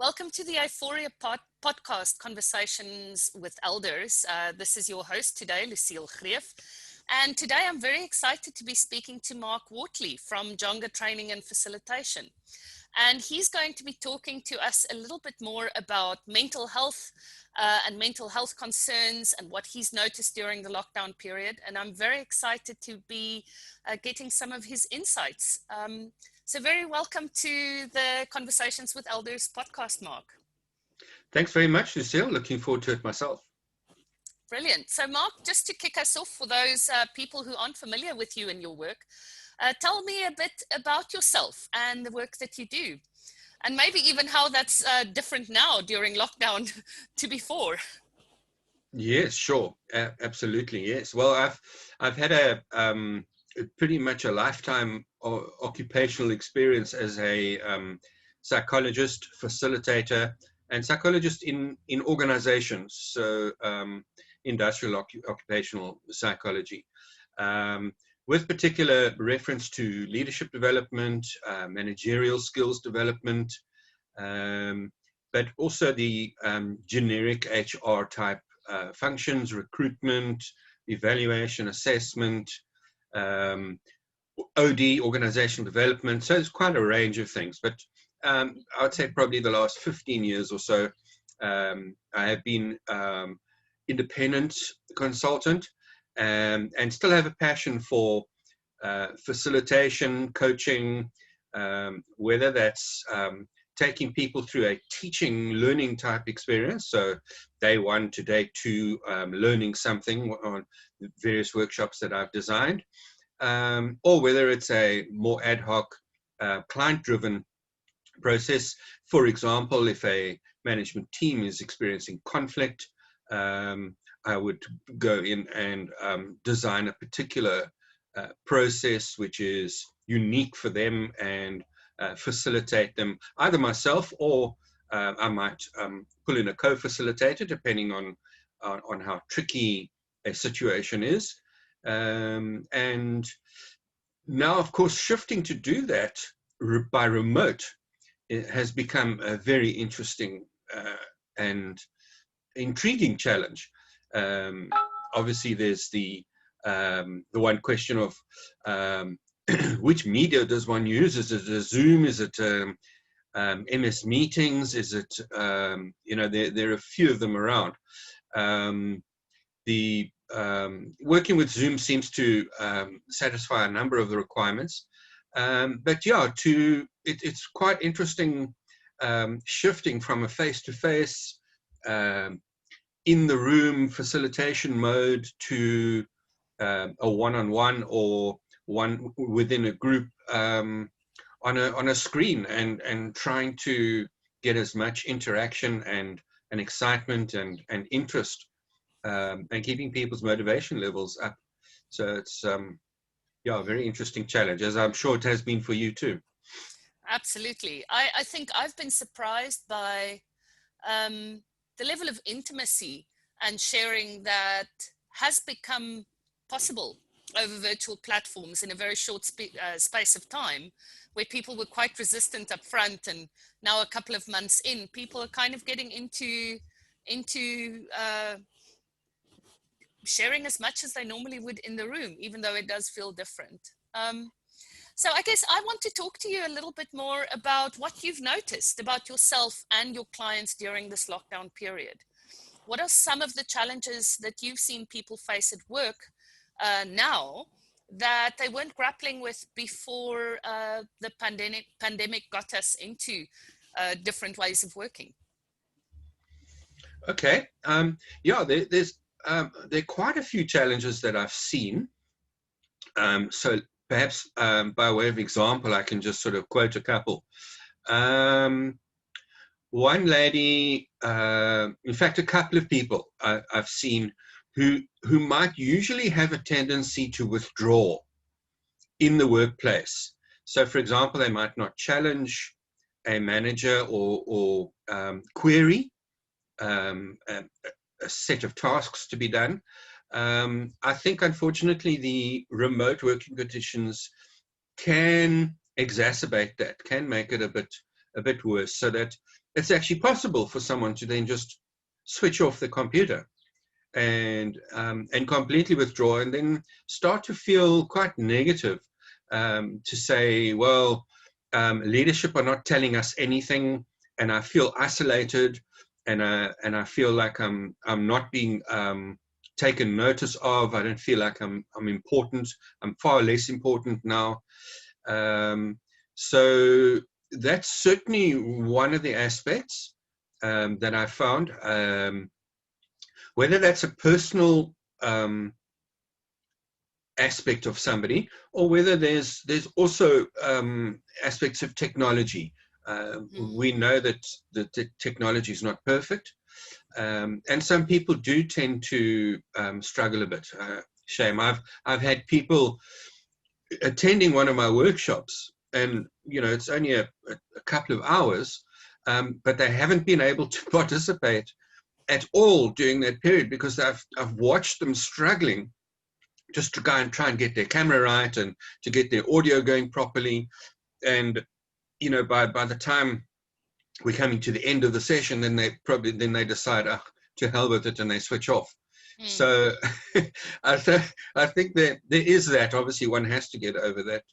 Welcome to the Aephoria podcast, Conversations with Elders. This is your host today, Lucille Greeff. And today I'm very excited to be speaking to Mark Wortley from Jonga Training and Facilitation. And he's going to be talking to us a little bit more about mental health and mental health concerns and what he's noticed during the lockdown period. And I'm very excited to be getting some of his insights. So very welcome to the Conversations with Elders podcast, Mark. Thanks very much, Lucille. Looking forward to it myself. Brilliant. So Mark, just to kick us off, for those people who aren't familiar with you and your work, tell me a bit about yourself and the work that you do, and maybe even how that's different now during lockdown to before. Yes, sure. Absolutely, yes. Well, I've had a pretty much a lifetime occupational experience as a psychologist, facilitator, and psychologist in organizations, so industrial occupational psychology, with particular reference to leadership development, managerial skills development, but also the generic HR type functions, recruitment, evaluation, assessment, OD, organizational development. So it's quite a range of things, but I would say probably the last 15 years or so, I have been independent consultant and still have a passion for facilitation, coaching, whether that's taking people through a teaching, learning type experience. So day one to day two, learning something on various workshops that I've designed, or whether it's a more ad hoc, client-driven process. For example, if a management team is experiencing conflict, I would go in and design a particular process which is unique for them and facilitate them, either myself or I might pull in a co-facilitator depending on how tricky a situation is. And now, of course, shifting to do that by remote, it has become a very interesting and intriguing challenge. Obviously, there's the one question of which media does one use? Is it a Zoom? Is it MS Meetings? Is it, there are a few of them around. Working with Zoom seems to satisfy a number of the requirements. But yeah, it's quite interesting shifting from a face-to-face, in the room facilitation mode to a one-on-one or one within a group on a screen, and trying to get as much interaction and excitement and interest, and keeping people's motivation levels up. So it's a very interesting challenge, as I'm sure it has been for you too. Absolutely. I think I've been surprised by the level of intimacy and sharing that has become possible over virtual platforms in a very short space of time, where people were quite resistant up front, and now a couple of months in, people are kind of getting into sharing as much as they normally would in the room, even though it does feel different. So I guess I want to talk to you a little bit more about what you've noticed about yourself and your clients during this lockdown period. What are some of the challenges that you've seen people face at work now that they weren't grappling with before the pandemic got us into different ways of working? Okay. There are quite a few challenges that I've seen. So perhaps by way of example, I can just sort of quote a couple. One lady, in fact, a couple of people I've seen who might usually have a tendency to withdraw in the workplace. So, for example, they might not challenge a manager or query a set of tasks to be done. I think, unfortunately, the remote working conditions can exacerbate that, can make it a bit worse, so that it's actually possible for someone to then just switch off the computer and completely withdraw, and then start to feel quite negative, to say, well, leadership are not telling us anything, and I feel isolated, and I feel like I'm not being taken notice of. I don't feel like I'm important. I'm far less important now. So that's certainly one of the aspects that I found. Whether that's a personal aspect of somebody, or whether there's also aspects of technology. We know that the technology is not perfect, and some people do tend to struggle a bit. Shame. I've had people attending one of my workshops, and it's only a couple of hours, but they haven't been able to participate at all during that period, because I've watched them struggling just to try and get their camera right and to get their audio going properly. And by the time we're coming to the end of the session, then they decide, to hell with it, and they switch off. So I think that there is that. Obviously, one has to get over that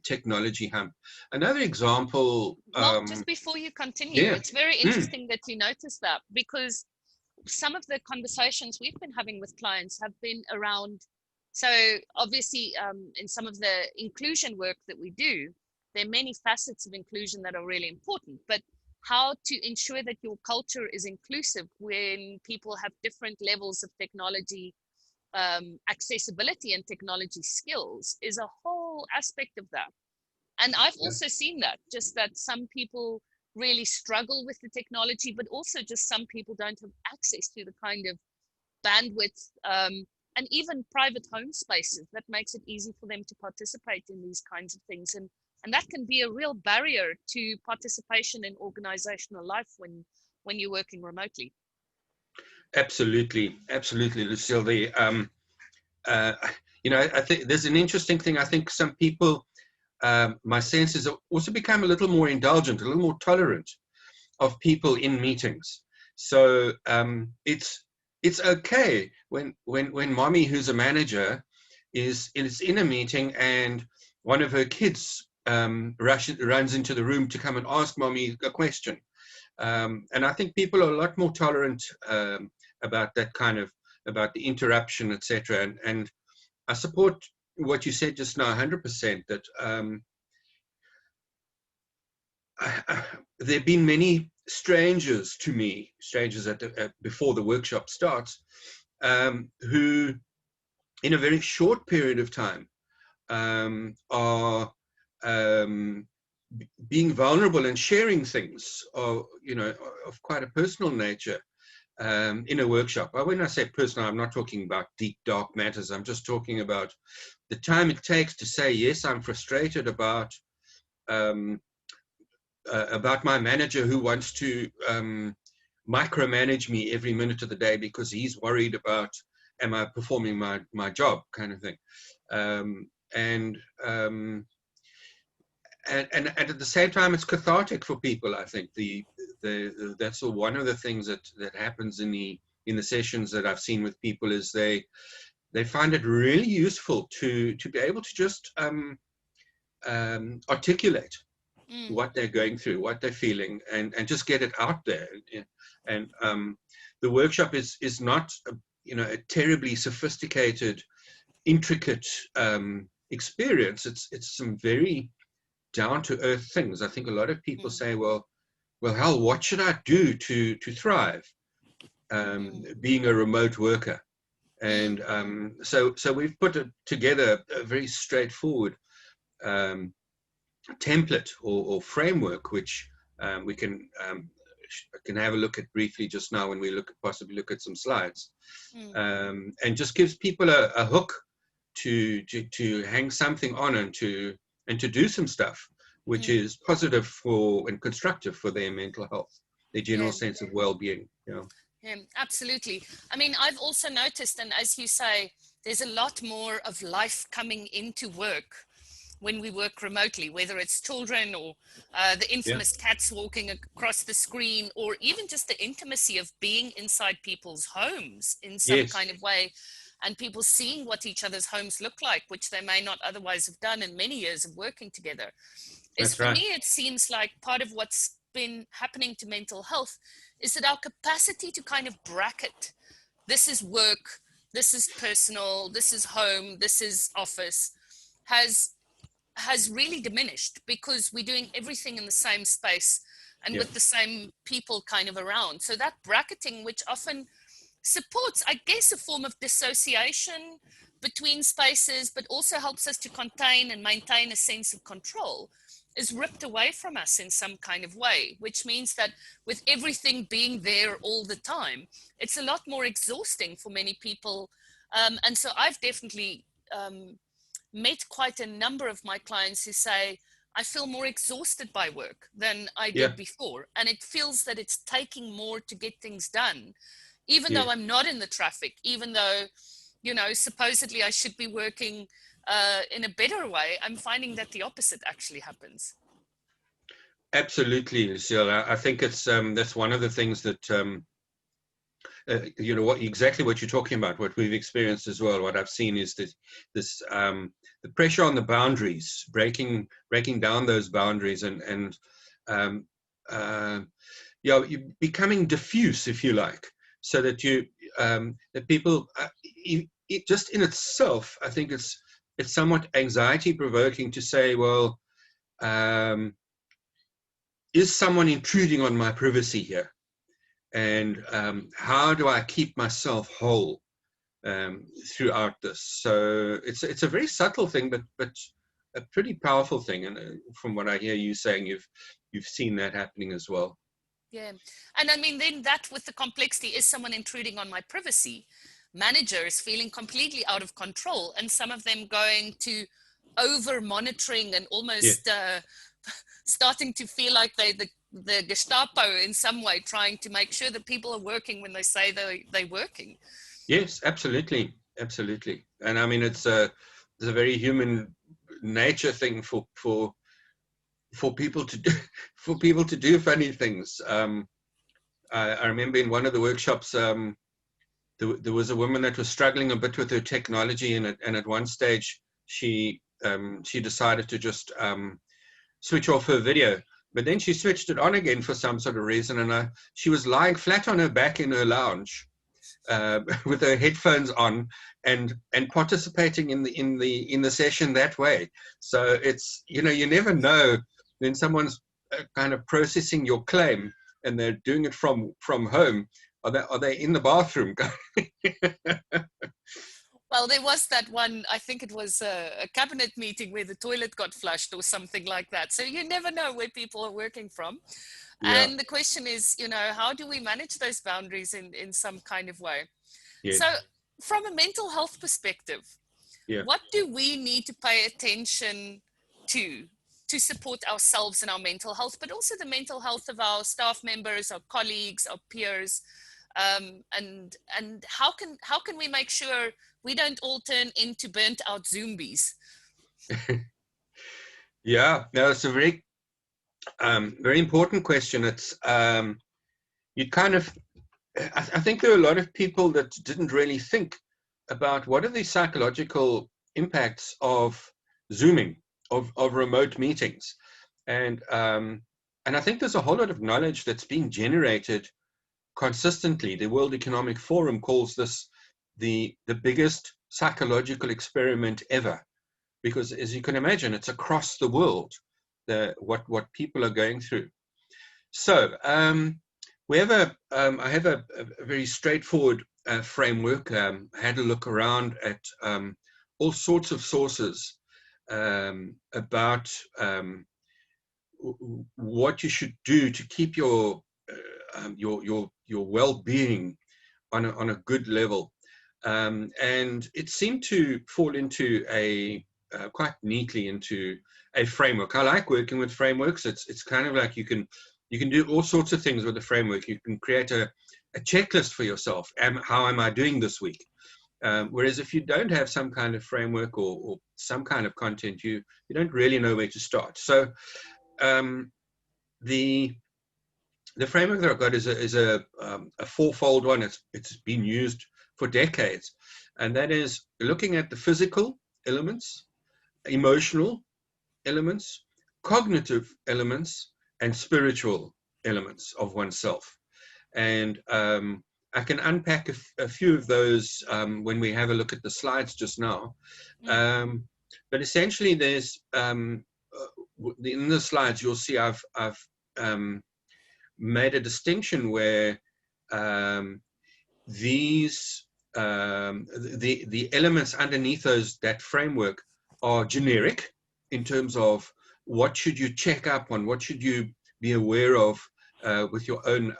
technology hump. Another example. Mark, just before you continue, it's very interesting that you notice that, because some of the conversations we've been having with clients have been around, so obviously in some of the inclusion work that we do, there are many facets of inclusion that are really important, but how to ensure that your culture is inclusive when people have different levels of technology accessibility and technology skills is a whole aspect of that. And I've also seen that, just that some people really struggle with the technology, but also just some people don't have access to the kind of bandwidth and even private home spaces that makes it easy for them to participate in these kinds of things. And that can be a real barrier to participation in organizational life when you're working remotely. Absolutely, Lucille. I think there's an interesting thing. I think some people, my sense is, also become a little more indulgent, a little more tolerant of people in meetings. So it's okay when mommy, who's a manager, is in a meeting and one of her kids runs into the room to come and ask mommy a question. And I think people are a lot more tolerant about that about the interruption, etc. And I support what you said just now 100%, that there have been many strangers to me, before the workshop starts, who in a very short period of time are being vulnerable and sharing things of quite a personal nature in a workshop. When I say personal, I'm not talking about deep, dark matters. I'm just talking about the time it takes to say, yes, I'm frustrated about my manager who wants to micromanage me every minute of the day because he's worried about, am I performing my job, kind of thing. And at the same time, it's cathartic for people. I think that's one of the things that happens in the sessions that I've seen with people, is they find it really useful to be able to just articulate what they're going through, what they're feeling, and just get it out there. And the workshop is not a terribly sophisticated, intricate experience. It's some very down-to-earth things. I think a lot of people say, well, hell, what should I do to thrive being a remote worker? And so we've put together a very straightforward template or framework, which we can have a look at briefly just now when we possibly look at some slides, and just gives people a hook to hang something on and to do some stuff which is positive and constructive for their mental health, their general sense of well-being. Yeah, absolutely. I mean, I've also noticed, and as you say, there's a lot more of life coming into work. when we work remotely, whether it's children or the infamous cats walking across the screen, or even just the intimacy of being inside people's homes in some Yes, kind of way, and people seeing what each other's homes look like, which they may not otherwise have done in many years of working together. Is, that's for right. me, it seems like part of what's been happening to mental health is that our capacity to kind of bracket, this is work, this is personal, this is home, this is office, has really diminished, because we're doing everything in the same space and Yeah, with the same people kind of around. So that bracketing, which often supports, I guess, a form of dissociation between spaces, but also helps us to contain and maintain a sense of control, is ripped away from us in some kind of way, which means that with everything being there all the time, it's a lot more exhausting for many people. And so I've definitely met quite a number of my clients who say, I feel more exhausted by work than I yeah, did before. And it feels that it's taking more to get things done, even though yes. I'm not in the traffic, even though, you know, supposedly I should be working in a better way. I'm finding that the opposite actually happens. Absolutely, Lucille. I think it's that's one of the things that you know, what exactly what you're talking about. What we've experienced as well. What I've seen is that this the pressure on the boundaries, breaking down those boundaries, and um, uh, you know, you're becoming diffuse, if you like, so that you that people it just in itself, I think it's somewhat anxiety provoking to say, well, is someone intruding on my privacy here? And how do I keep myself whole throughout this? So it's a very subtle thing, but a pretty powerful thing. And from what I hear you saying, you've seen that happening as well. Yeah. And I mean, then that with the complexity, is someone intruding on my privacy? Managers feeling completely out of control, and some of them going to over monitoring and Yeah. almost starting to feel like the Gestapo in some way, trying to make sure that people are working when they say they're working. Yes, absolutely, absolutely. And I mean, it's a very human nature thing for people to do for people to do funny things. I remember in one of the workshops, there was a woman that was struggling a bit with her technology, and at one stage she decided to just switch off her video, but then she switched it on again for some sort of reason, and she was lying flat on her back in her lounge with her headphones on and participating in the session that way. So it's, you know, you never know when someone's kind of processing your claim and they're doing it from home. Are they in the bathroom? Well, there was that one, I think it was a cabinet meeting where the toilet got flushed or something like that. So you never know where people are working from. Yeah. And the question is, you know, how do we manage those boundaries in some kind of way? Yes. So from a mental health perspective, Yeah. what do we need to pay attention to support ourselves and our mental health, but also the mental health of our staff members, our colleagues, our peers? And how can we make sure we don't all turn into burnt out zombies? Yeah. No, it's a very important question. It's you kind of I think there are a lot of people that didn't really think about what are the psychological impacts of Zooming, of remote meetings. And I think there's a whole lot of knowledge that's being generated consistently. The World Economic Forum calls this the biggest psychological experiment ever, because as you can imagine, it's across the world, what people are going through. So I have a very straightforward framework. I had a look around at all sorts of sources about what you should do to keep your well-being on a good level, and it seemed to fall into quite neatly into a framework. I like working with frameworks. It's kind of like you can do all sorts of things with a framework. You can create a checklist for yourself. How am I doing this week? Whereas if you don't have some kind of framework or some kind of content, you don't really know where to start. So the framework that I've got is a fourfold one. It's been used for decades, and that is looking at the physical elements, emotional elements, cognitive elements, and spiritual elements of oneself. And I can unpack a few of those when we have a look at the slides just now. But essentially, there's in the slides you'll see I've made a distinction where these the elements underneath that framework are generic in terms of what should you check up on, what should you be aware of with your own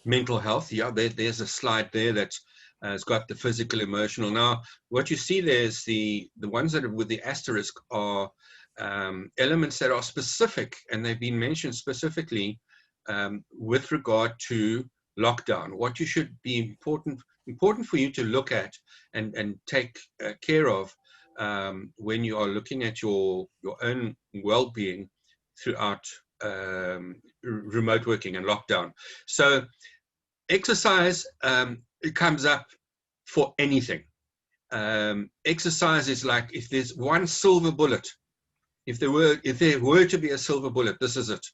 mental health. Yeah, there's a slide there that has got the physical, emotional. Now, what you see there is the ones that are with the asterisk are elements that are specific, and they've been mentioned specifically with regard to lockdown. What you should be important for you to look at and take care of when you are looking at your own well-being throughout remote working and lockdown. So exercise, it comes up for anything. Exercise is like, if there's one silver bullet, if there were to be a silver bullet, this is it.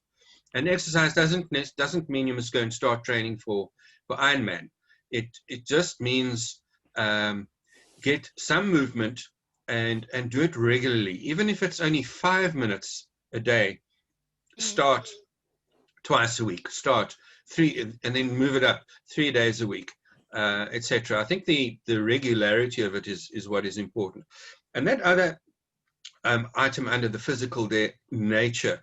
And exercise doesn't mean you must go and start training for Ironman. It just means get some movement and do it regularly, even if it's only 5 minutes a day. Start twice a week, start 3, and then move it up 3 days a week, etc. I think the regularity of it is what is important. And that other item under the physical there, nature,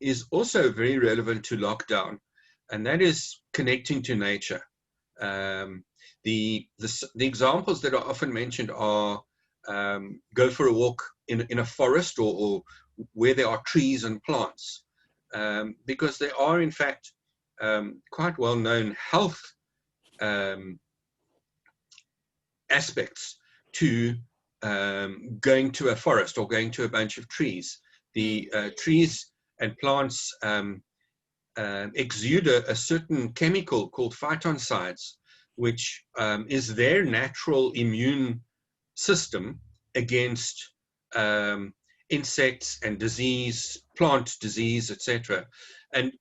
is also very relevant to lockdown, and that is connecting to nature. The examples that are often mentioned are go for a walk in a forest or where there are trees and plants, because there are in fact quite well-known health aspects to going to a forest or going to a bunch of trees. The trees and plants exude a certain chemical called phytoncides, which is their natural immune system against insects and disease, plant disease, etc. And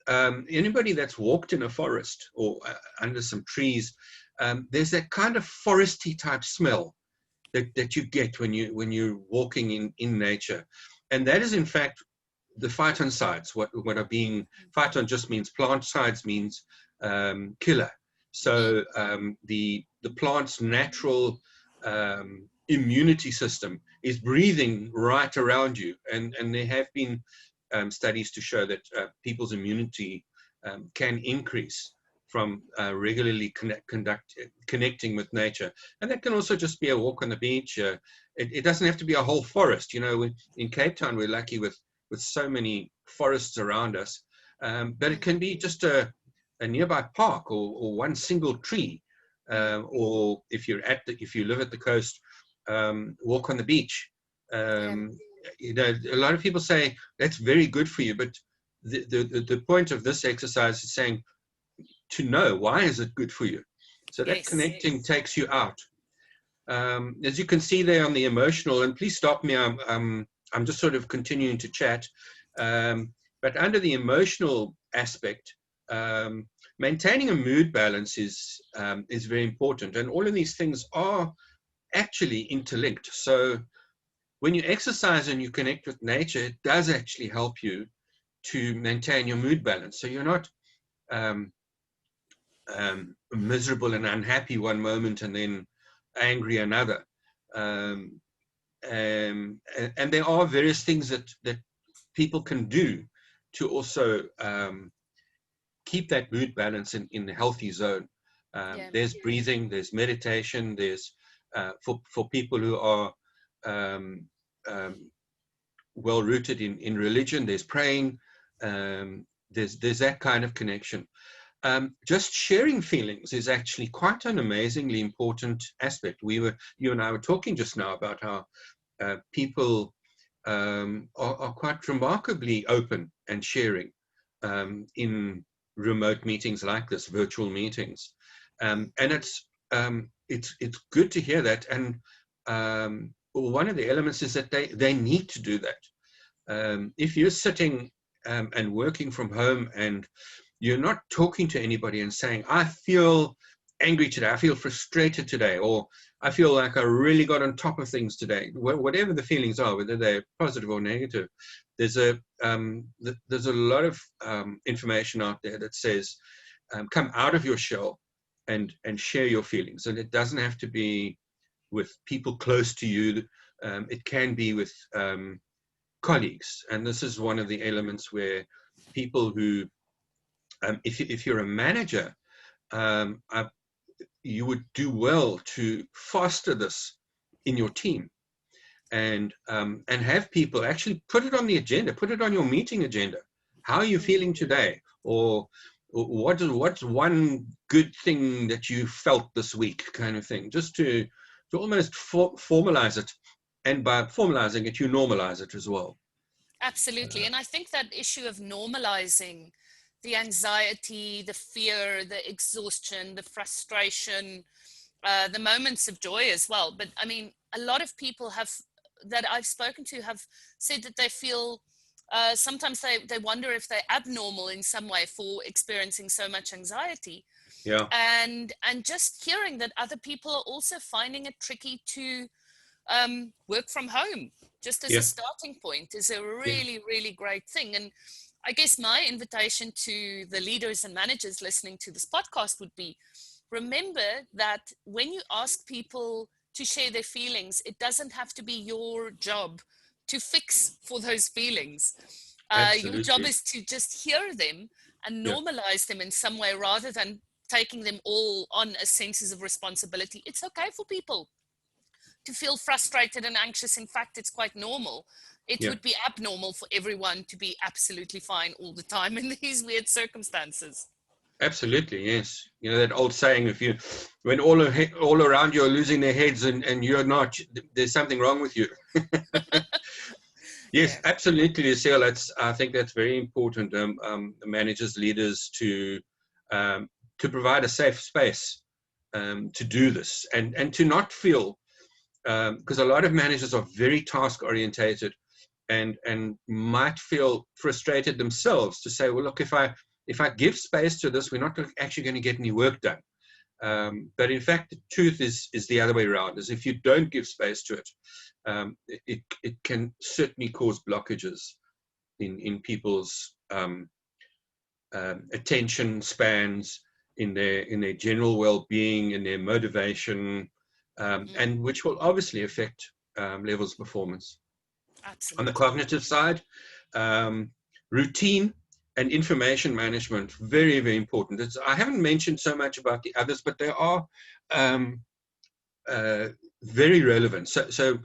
anybody that's walked in a forest or under some trees, there's that kind of foresty type smell that you get when you're walking in nature, and that is in fact the phytoncides. What are being, phyton just means plant, sides means killer. So the plant's natural immunity system is breathing right around you, and there have been studies to show that people's immunity can increase from regularly connecting with nature. And that can also just be a walk on the beach. It doesn't have to be a whole forest. You know, in Cape Town, we're lucky with so many forests around us, but it can be just a nearby park or one single tree, or if you live at the coast, walk on the beach. You know, a lot of people say that's very good for you, but the point of this exercise is saying to know why is it good for you. So that connecting takes you out. As you can see there on the emotional, and please stop me, I'm just sort of continuing to chat, but under the emotional aspect, maintaining a mood balance is very important, and all of these things are actually interlinked. So when you exercise and you connect with nature, it does actually help you to maintain your mood balance. So you're not miserable and unhappy one moment and then angry another. And there are various things that people can do to also keep that mood balance in the healthy zone. There's breathing, there's meditation, there's for people who are well rooted in religion, there's praying, there's that kind of connection. just sharing feelings is actually quite an amazingly important aspect. You and I were talking just now about how people are quite remarkably open and sharing in remote meetings like this, virtual meetings, and it's good to hear that. And one of the elements is that they need to do that. If you're sitting and working from home and you're not talking to anybody and saying, I feel angry today, I feel frustrated today, or I feel like I really got on top of things today, whatever the feelings are, whether they're positive or negative, there's a lot of information out there that says, come out of your shell and share your feelings. And it doesn't have to be with people close to you. It can be with colleagues. And this is one of the elements where people who, if you're a manager, you would do well to foster this in your team, and have people actually put it on the agenda, put it on your meeting agenda. How are you feeling today? Or what's one good thing that you felt this week, kind of thing, just to almost formalize it. And by formalizing it, you normalize it as well. Absolutely. And I think that issue of normalizing the anxiety, the fear, the exhaustion, the frustration, the moments of joy as well. But I mean, a lot of people that I've spoken to have said that they feel sometimes they wonder if they're abnormal in some way for experiencing so much anxiety. Yeah. And just hearing that other people are also finding it tricky to work from home, just as a starting point, is a really, really great thing. And I guess my invitation to the leaders and managers listening to this podcast would be, remember that when you ask people to share their feelings, it doesn't have to be your job to fix for those feelings. Your job is to just hear them and normalize them in some way, rather than taking them all on as senses of responsibility. It's okay for people to feel frustrated and anxious. In fact, it's quite normal. It would be abnormal for everyone to be absolutely fine all the time in these weird circumstances. Absolutely, yes. You know that old saying, when all around you are losing their heads and you're not, there's something wrong with you. Yes, absolutely, Lucille. I think that's very important. Managers, leaders to provide a safe space to do this, and to not feel, because a lot of managers are very task orientated and might feel frustrated themselves to say, well, look, if I give space to this, we're not actually going to get any work done. But in fact, the truth is the other way around, is if you don't give space to it, it can certainly cause blockages in people's attention spans, in their general well-being, in their motivation, and which will obviously affect levels of performance. Absolutely. On the cognitive side, routine and information management, very, very important. I haven't mentioned so much about the others, but they are very relevant. So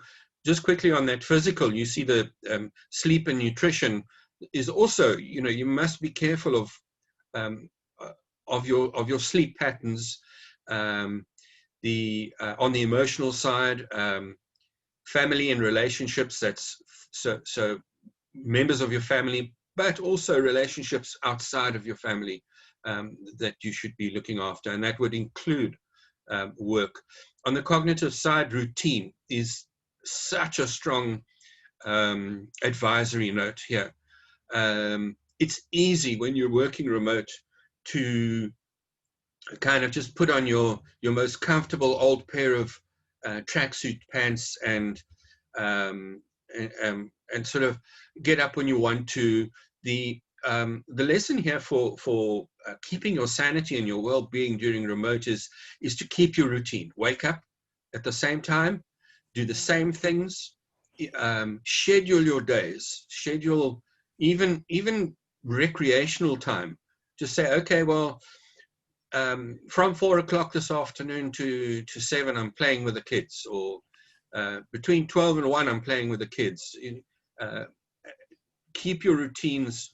just quickly on that physical, you see the sleep and nutrition is also, you must be careful of your sleep patterns. On the emotional side, family and relationships, that's so members of your family, but also relationships outside of your family that you should be looking after, and that would include work. On the cognitive side, routine is such a strong advisory note here. It's easy when you're working remote to kind of just put on your most comfortable old pair of tracksuit pants and sort of get up when you want to. The lesson here for keeping your sanity and your well-being during remote is to keep your routine. Wake up at the same time, do the same things, schedule your days, schedule even recreational time. Just say, okay, well, from 4 o'clock this afternoon to 7, I'm playing with the kids, or between 12 and 1, I'm playing with the kids. Keep your routines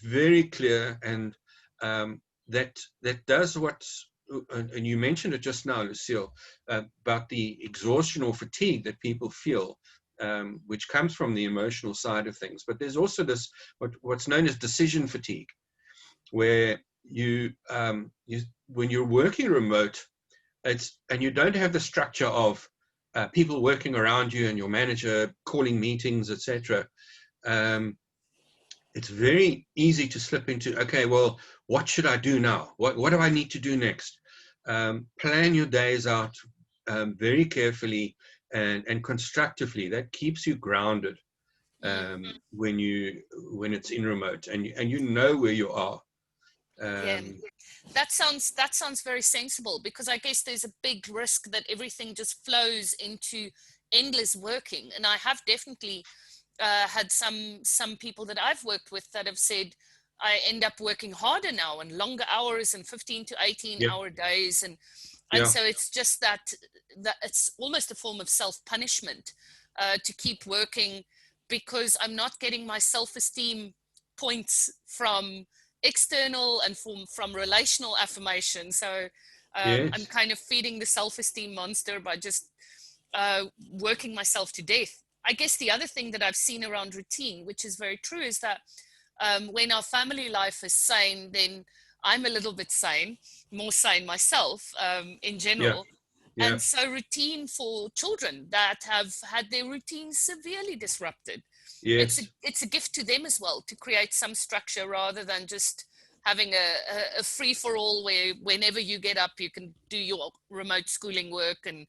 very clear, and that does what's, and you mentioned it just now, Lucille, about the exhaustion or fatigue that people feel, which comes from the emotional side of things. But there's also this what's known as decision fatigue, where when you're working remote, and you don't have the structure of people working around you and your manager calling meetings, etc. It's very easy to slip into, okay, well, what should I do now? What do I need to do next? Plan your days out very carefully and constructively. That keeps you grounded when it's in remote, and you know where you are. Yeah, that sounds very sensible, because I guess there's a big risk that everything just flows into endless working. And I have definitely had some people that I've worked with that have said, I end up working harder now and longer hours and 15 to 18 Yeah, hour days. And yeah, so it's just that it's almost a form of self-punishment to keep working, because I'm not getting my self-esteem points from external and from relational affirmation. So I'm yes, kind of feeding the self-esteem monster by just working myself to death. I guess the other thing that I've seen around routine, which is very true, is that when our family life is sane, then I'm a little bit sane, more sane myself in yeah, general. yeah, And so routine for children that have had their routines severely disrupted, yes. it's a gift to them as well, to create some structure rather than just having a free for all where whenever you get up you can do your remote schooling work, and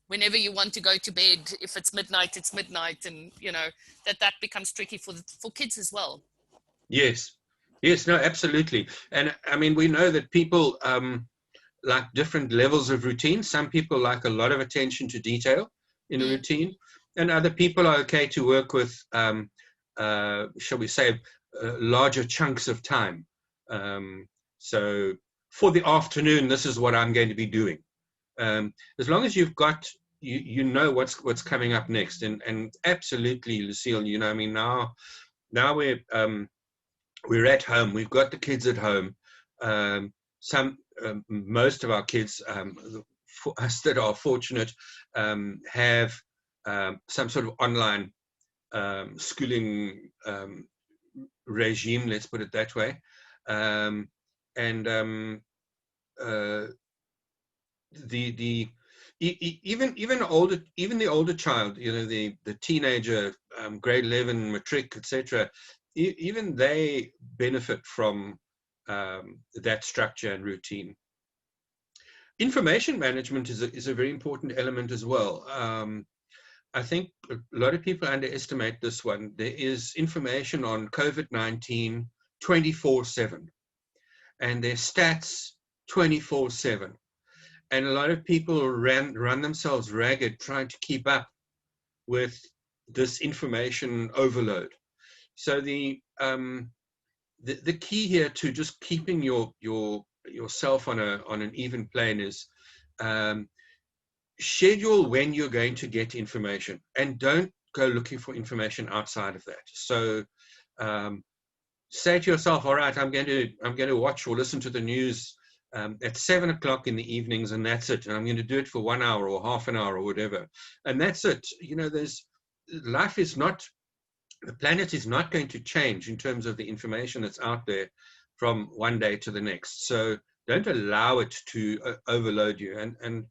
whenever you want to go to bed, if it's midnight, it's midnight, and that becomes tricky for kids as well. Yes, yes, no, absolutely. And I mean, we know that people like different levels of routine. Some people like a lot of attention to detail in a Mm, routine, and other people are okay to work with, shall we say, larger chunks of time. So for the afternoon, this is what I'm going to be doing. As long as you've got, you know what's coming up next, and absolutely, Lucille, I mean, now we're at home. We've got the kids at home. Most of our kids, for us that are fortunate, have some sort of online schooling regime. Let's put it that way. And uh, the even the older child, the teenager, grade 11 matric, etc., even they benefit from that structure and routine. Information management is a very important element as well. I think a lot of people underestimate this one. There is information on COVID-19 24/7, and there's stats 24/7. And a lot of people run themselves ragged trying to keep up with this information overload. So the key here to just keeping yourself on an even plane is schedule when you're going to get information, and don't go looking for information outside of that. So say to yourself, all right, I'm going to watch or listen to the news at 7 o'clock in the evenings, and that's it. And I'm going to do it for 1 hour or half an hour or whatever. And that's it. Life is not, the planet is not going to change in terms of the information that's out there from one day to the next. So don't allow it to overload you. And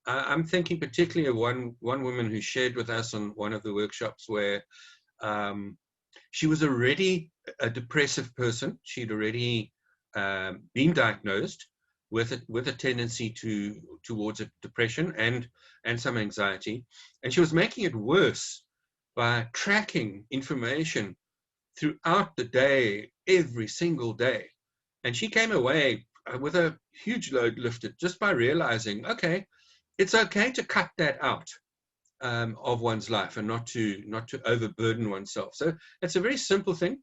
I'm thinking particularly of one woman who shared with us on one of the workshops where she was already a depressive person. She'd already been diagnosed with a tendency towards a depression and some anxiety, and she was making it worse by tracking information throughout the day, every single day. And she came away with a huge load lifted just by realizing, okay, it's okay to cut that out of one's life and not to overburden oneself. So it's a very simple thing,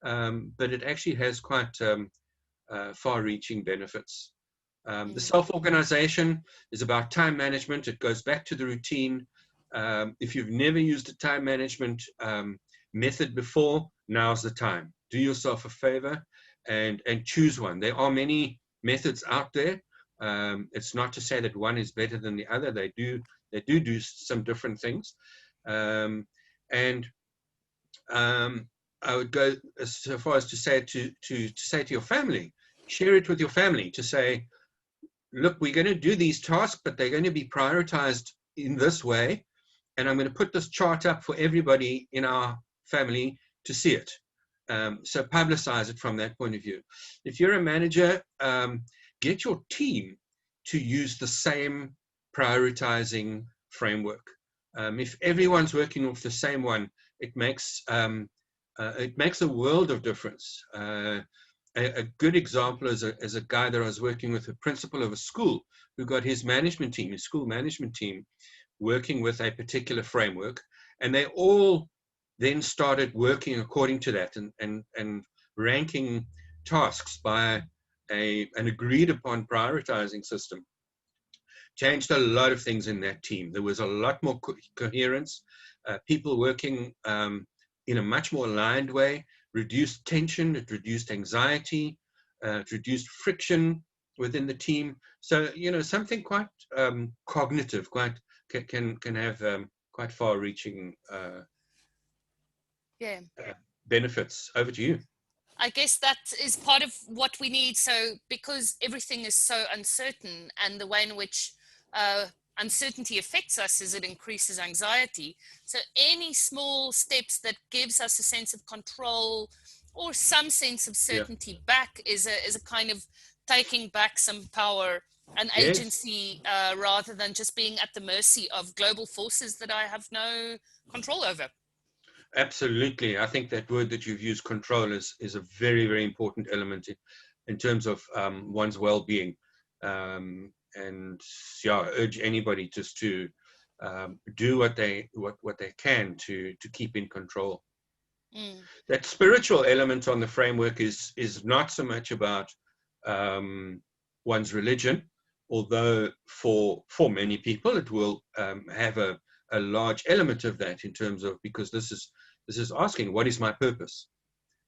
but it actually has quite far-reaching benefits. The self-organization is about time management. It goes back to the routine. If you've never used a time management method before, now's the time. Do yourself a favor. and choose one. There are many methods out there. It's not to say that one is better than the other. They do some different things. And I would go so far as to say to say to your family, share it with your family, to say, look, we're going to do these tasks, but they're going to be prioritized in this way. And I'm going to put this chart up for everybody in our family to see it. So publicize it from that point of view. If you're a manager, get your team to use the same prioritizing framework. If everyone's working off the same one, it makes a world of difference. A good example is a guy that I was working with, a principal of a school, who got his management team, his school management team, working with a particular framework, and they all then started working according to that and ranking tasks by an agreed upon prioritizing system. Changed a lot of things in that team. There was a lot more coherence, people working in a much more aligned way, reduced tension, it reduced anxiety, it reduced friction within the team. So, something quite cognitive, quite can have quite far-reaching benefits. Over to you. I guess that is part of what we need. So because everything is so uncertain, and the way in which uncertainty affects us is it increases anxiety. So any small steps that gives us a sense of control or some sense of certainty back is a kind of taking back some power and agency, rather than just being at the mercy of global forces that I have no control over. Absolutely. I think that word that you've used, control, is a very, very important element in terms of one's well-being. And yeah, urge anybody just to do what they can to keep in control. That spiritual element on the framework is not so much about one's religion, although for many people it will have a large element of that, in terms of, because this is asking, what is my purpose?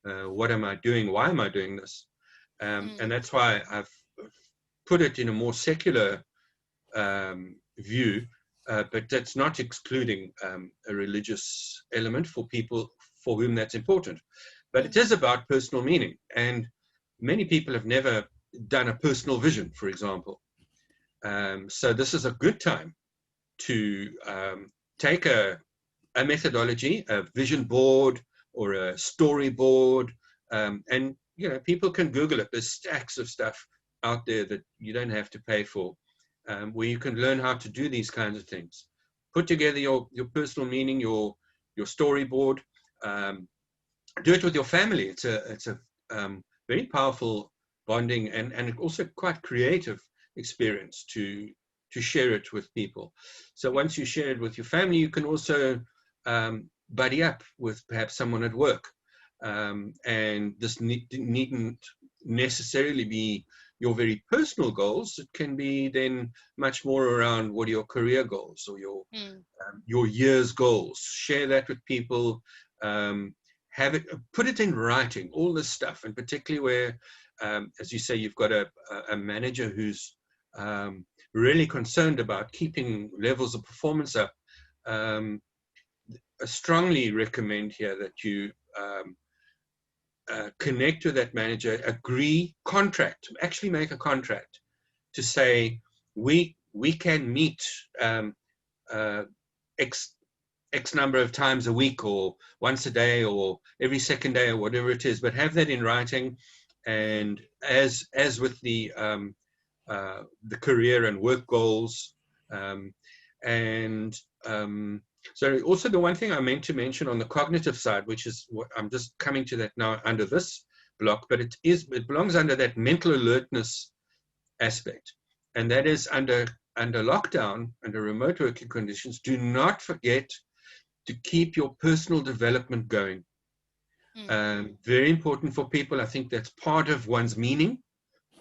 What am I doing? Why am I doing this? And that's why I've put it in a more secular view, but that's not excluding a religious element for people for whom that's important. But it is about personal meaning, and many people have never done a personal vision, for example. So this is a good time to take a methodology, a vision board or a storyboard, and people can Google it. There's stacks of stuff out there that you don't have to pay for, where you can learn how to do these kinds of things. Put together your personal meaning, your storyboard. Do it with your family. It's a very powerful bonding and also quite creative experience to share it with people. So once you share it with your family, you can also buddy up with perhaps someone at work. And this needn't necessarily be your very personal goals. It can be then much more around what are your career goals or your year's goals. Share that with people. Have it, put it in writing, all this stuff, and particularly where, as you say, you've got a manager who's really concerned about keeping levels of performance up. I strongly recommend here that you connect with that manager, agree, actually make a contract to say, we can meet X number of times a week, or once a day, or every second day, or whatever it is, but have that in writing. And as with the career and work goals, so also the one thing I meant to mention on the cognitive side, which is what I'm just coming to that now under this block, but it belongs under that mental alertness aspect, and that is under lockdown, under remote working conditions. Do not forget to keep your personal development going. Very important for people. I think that's part of one's meaning,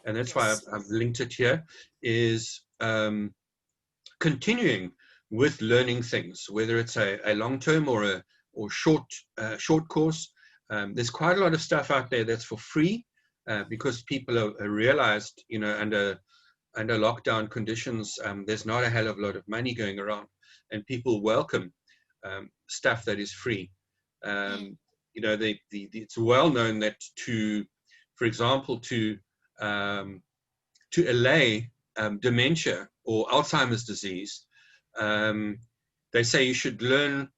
and that's why I've linked it here, is continuing with learning things, whether it's a long-term or short course. There's quite a lot of stuff out there that's for free, because people are realized, under lockdown conditions, there's not a hell of a lot of money going around, and people welcome stuff that is free. It's well known that for example, to allay dementia or Alzheimer's disease, they say you should learn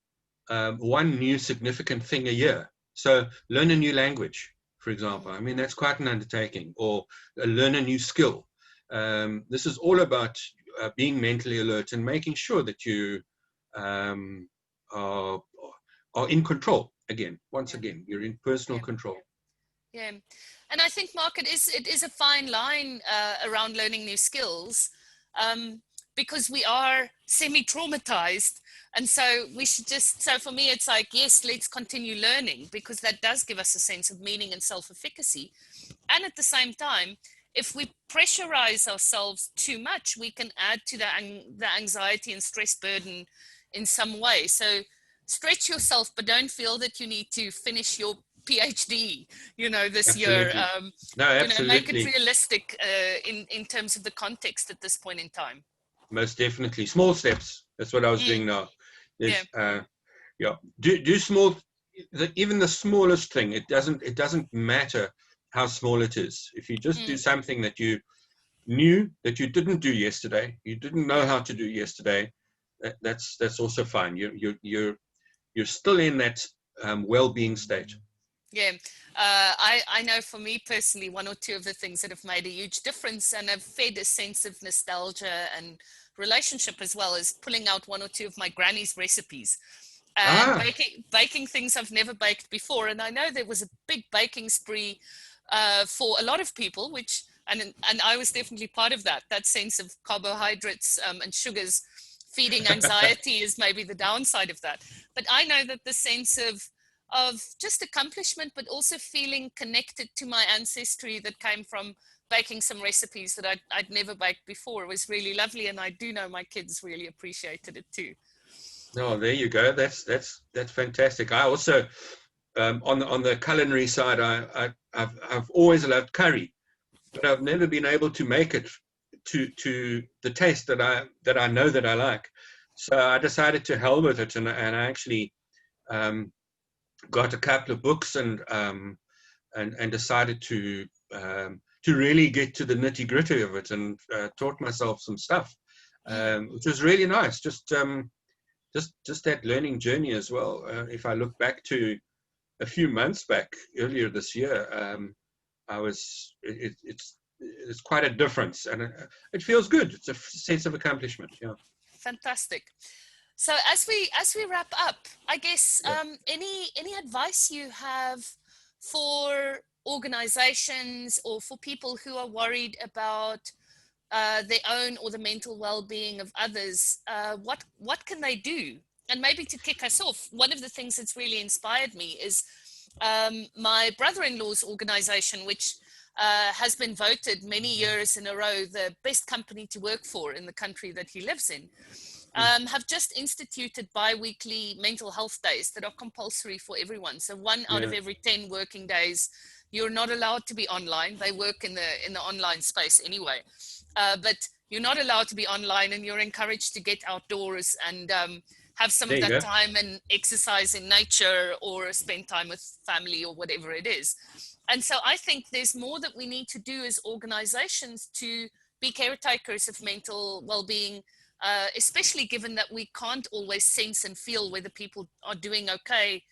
one new significant thing a year. So learn a new language, for example. I mean, that's quite an undertaking. Or learn a new skill. This is all about being mentally alert and making sure that you are in control. Once again, you're in personal control. Yeah, and I think, Mark, it is a fine line around learning new skills, because we are semi-traumatized, and so we should so for me, it's like, yes, let's continue learning, because that does give us a sense of meaning and self-efficacy. And at the same time, if we pressurize ourselves too much, we can add to the anxiety and stress burden in some way. So stretch yourself, but don't feel that you need to finish your PhD, this Absolutely. year. No, absolutely. Make it realistic in terms of the context at this point in time. Most definitely. Small steps. That's what I was doing now. Do small, even the smallest thing. It doesn't matter how small it is. If you just do something that you knew that you didn't do yesterday, you didn't know how to do yesterday, that's also fine. You're still in that well-being state. Yeah, I know for me personally, one or two of the things that have made a huge difference and have fed a sense of nostalgia and relationship, as well as pulling out one or two of my granny's recipes and baking things I've never baked before. And I know there was a big baking spree for a lot of people, and I was definitely part of that sense of carbohydrates and sugars feeding anxiety is maybe the downside of that. But I know that the sense of just accomplishment, but also feeling connected to my ancestry that came from baking some recipes that I'd never baked before was really lovely, and I do know my kids really appreciated it too. Oh, there you go. That's fantastic. I also, on the culinary side, I've always loved curry, but I've never been able to make it to the taste that I know that I like. So I decided to hell with it, and I actually got a couple of books and decided to really get to the nitty gritty of it, and taught myself some stuff, which was really nice. Just that learning journey as well. If I look back to a few months back earlier this year, it's quite a difference, and it feels good. It's a sense of accomplishment. Yeah. Fantastic. So as we wrap up, I guess any advice you have for organizations or for people who are worried about their own or the mental well-being of others, what can they do? And maybe to kick us off, one of the things that's really inspired me is my brother-in-law's organization, which has been voted many years in a row the best company to work for in the country that he lives in. Have just instituted bi-weekly mental health days that are compulsory for everyone. So 1 out of every 10 working days, you're not allowed to be online. They work in the online space anyway, but you're not allowed to be online, and you're encouraged to get outdoors and have some of that time and exercise in nature or spend time with family or whatever it is. And so I think there's more that we need to do as organizations to be caretakers of mental well-being, especially given that we can't always sense and feel whether people are doing okay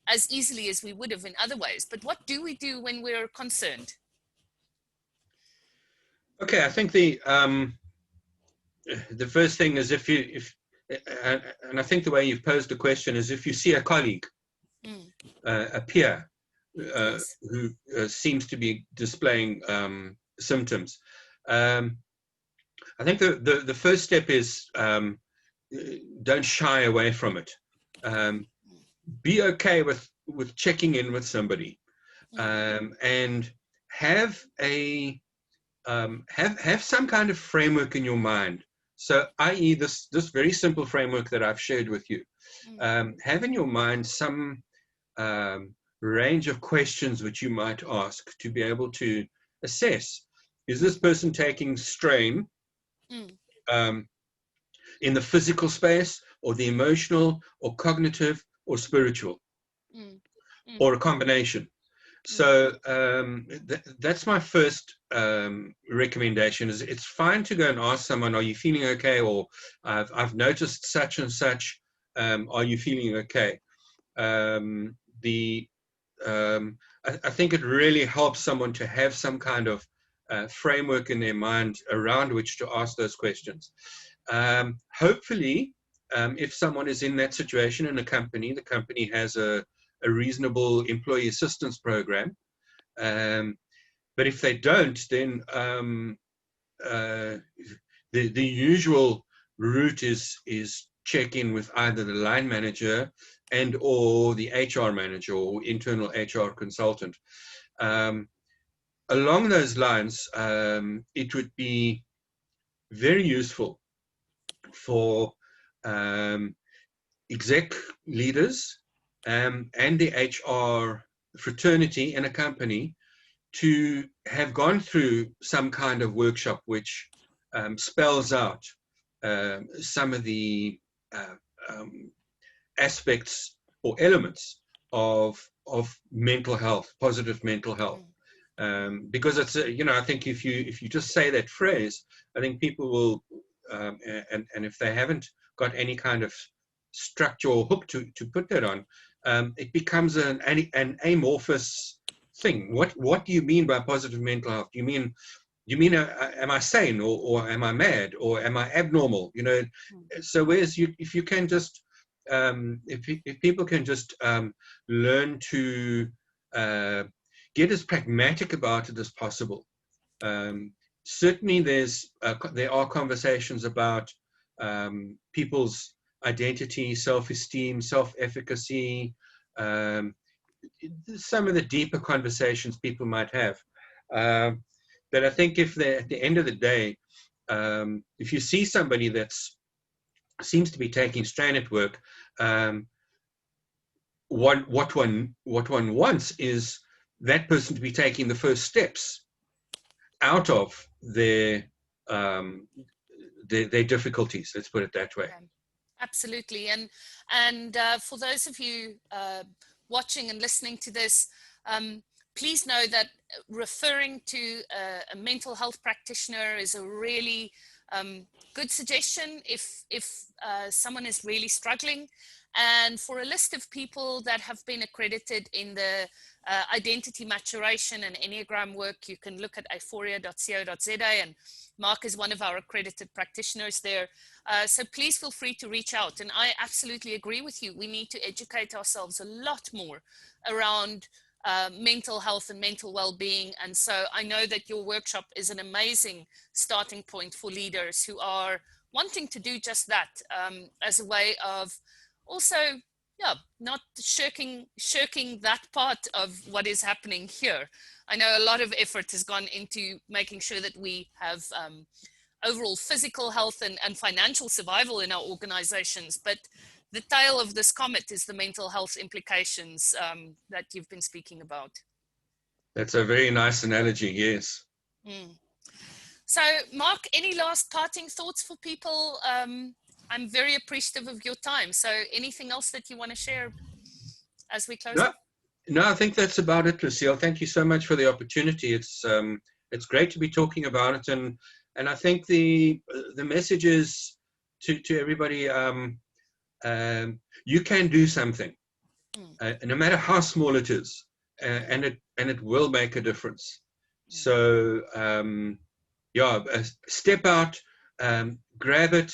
as easily as we would have in other ways. But what do we do when we're concerned? Okay, I think the first thing is and I think the way you've posed the question is, if you see a colleague, a peer, who seems to be displaying symptoms, I think the first step is don't shy away from it. Be okay with checking in with somebody, and have some kind of framework in your mind. So, i.e., this very simple framework that I've shared with you. Have in your mind some range of questions which you might ask to be able to assess, is this person taking strain in the physical space, or the emotional, or cognitive, or spiritual, or a combination? So that's my first recommendation. Is it's fine to go and ask someone, are you feeling okay? Or I've noticed such and such, are you feeling okay? I think it really helps someone to have some kind of framework in their mind around which to ask those questions. Hopefully, if someone is in that situation in a company, the company has a reasonable employee assistance program. But if they don't, then the usual route is check in with either the line manager and or the HR manager or internal HR consultant. Along those lines, it would be very useful for exec leaders and the HR fraternity in a company to have gone through some kind of workshop which spells out some of the aspects or elements of mental health, positive mental health. Because it's I think if you just say that phrase, I think people will and if they haven't got any kind of structure or hook to put that on, it becomes an amorphous thing. What do you mean by positive mental health? Do you mean am I sane, or am I mad, or am I abnormal? So whereas if you can just if people can just learn to get as pragmatic about it as possible. Certainly there are conversations about people's identity, self-esteem, self-efficacy, some of the deeper conversations people might have. But I think if they're at the end of the day, if you see somebody that seems to be taking strain at work, what one wants is that person to be taking the first steps out of their difficulties. Let's put it that way. Absolutely. And for those of you watching and listening to this, please know that referring to a mental health practitioner is a really good suggestion if someone is really struggling. And for a list of people that have been accredited in the identity maturation and Enneagram work, you can look at aephoria.co.za, and Mark is one of our accredited practitioners there. So please feel free to reach out. And I absolutely agree with you. We need to educate ourselves a lot more around mental health and mental well-being. And so I know that your workshop is an amazing starting point for leaders who are wanting to do just that, as a way of also, not shirking that part of what is happening here. I know a lot of effort has gone into making sure that we have overall physical health and financial survival in our organizations, but the tail of this comet is the mental health implications that you've been speaking about. That's a very nice analogy, yes. So, Mark, any last parting thoughts for people? I'm very appreciative of your time. So anything else that you want to share as we close off? No, I think that's about it, Lucille. Thank you so much for the opportunity. It's great to be talking about it. And I think the message is to everybody, you can do something, no matter how small it is, and it will make a difference. So, step out, grab it,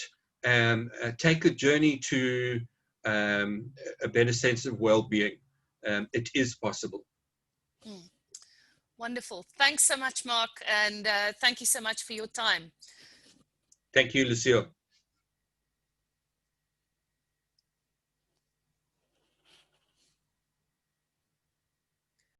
take a journey to a better sense of well-being. It is possible. Wonderful. Thanks so much, Mark, and thank you so much for your time. Thank you, Lucille.